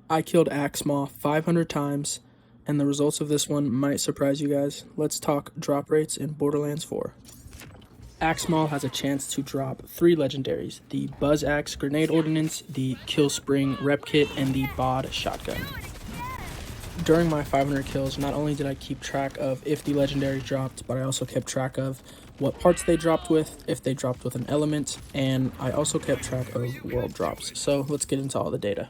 I killed Axemaul 500 times, and the results of this one might surprise you guys. Let's talk drop rates in Borderlands 4. Axemaul has a chance to drop 3 legendaries: the Buzz Axe Grenade Ordnance, the Kill Spring Rep Kit, and the BOD Shotgun. During my 500 kills, not only did I keep track of if the legendary dropped, but I also kept track of what parts they dropped with, if they dropped with an element, and I also kept track of world drops. So let's get into all the data.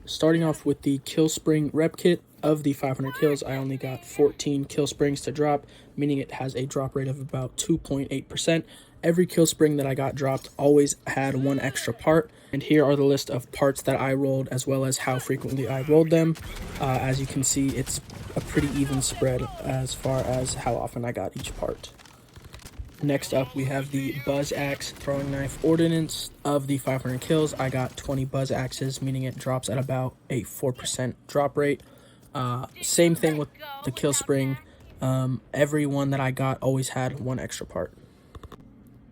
Starting off with the Kill Spring Rep Kit, of the 500 kills, I only got 14 kill springs to drop, meaning it has a drop rate of about 2.8%. Every kill spring that I got dropped always had one extra part, and here are the list of parts that I rolled as well as how frequently I rolled them. As you can see, it's a pretty even spread as far as how often I got each part. Next up, we have the Buzz Axe Throwing Knife Ordnance. Of the 500 kills, I got 20 Buzz Axes, meaning it drops at about a 4% drop rate. Same thing with the Kill Spring. Every one that I got always had one extra part.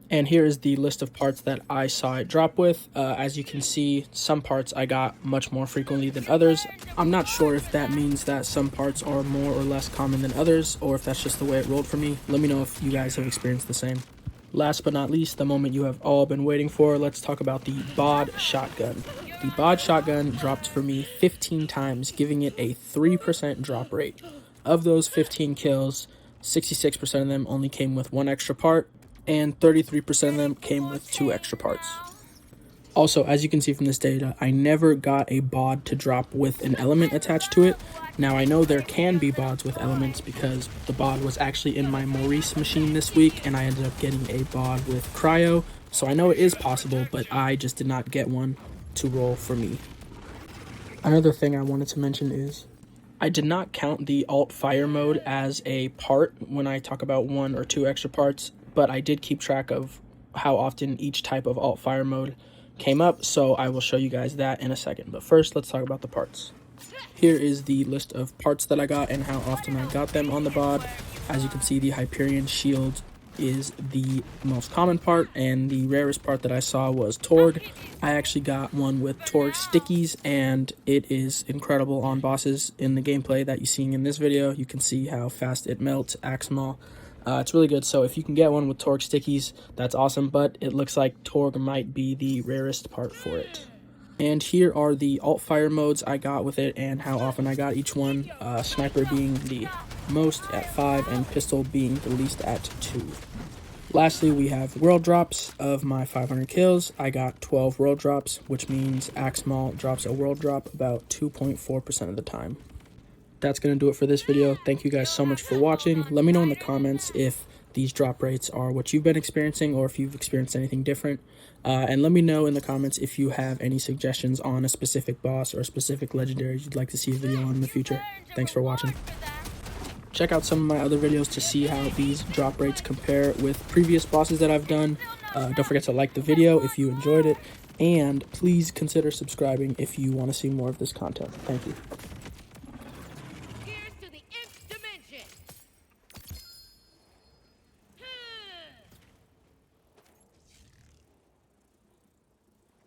And here is the list of parts that I saw it drop with. As you can see, some parts I got much more frequently than others. I'm not sure if that means that some parts are more or less common than others, or if that's just the way it rolled for me. Let me know if you guys have experienced the same. Last but not least, the moment you have all been waiting for, let's talk about the BOD Shotgun. The BOD Shotgun dropped for me 15 times, giving it a 3% drop rate. Of those 15 kills, 66% of them only came with one extra part, and 33% of them came with 2 extra parts. Also, as you can see from this data, I never got a BOD to drop with an element attached to it. Now, I know there can be BODs with elements because the BOD was actually in my Maurice machine this week, and I ended up getting a BOD with Cryo, so I know it is possible, but I just did not get one to roll for me. Another thing I wanted to mention is I did not count the alt fire mode as a part when I talk about 1 or 2 extra parts, but I did keep track of how often each type of alt fire mode came up, so I will show you guys that in a second. But first, let's talk about the parts. Here is the list of parts that I got and how often I got them on the BOD. As you can see, the Hyperion Shield is the most common part, and the rarest part that I saw was Torg. I actually got one with Torg stickies, and it is incredible on bosses. In the gameplay that you're seeing in this video, you can see how fast it melts Axemaul. It's really good, so if you can get one with Torg stickies, that's awesome, but it looks like Torg might be the rarest part for it. And here are the alt fire modes I got with it and how often I got each one, Sniper being the most at 5 and Pistol being the least at 2. Lastly, we have world drops. Of my 500 kills, I got 12 world drops, which means Axemaul drops a world drop about 2.4% of the time. That's going to do it for this video. Thank you guys so much for watching. Let me know in the comments if these drop rates are what you've been experiencing or if you've experienced anything different. And let me know in the comments if you have any suggestions on a specific boss or a specific legendary you'd like to see a video on in the future. Thanks for watching. Check out some of my other videos to see how these drop rates compare with previous bosses that I've done. Don't forget to like the video if you enjoyed it. And please consider subscribing if you want to see more of this content. Thank you.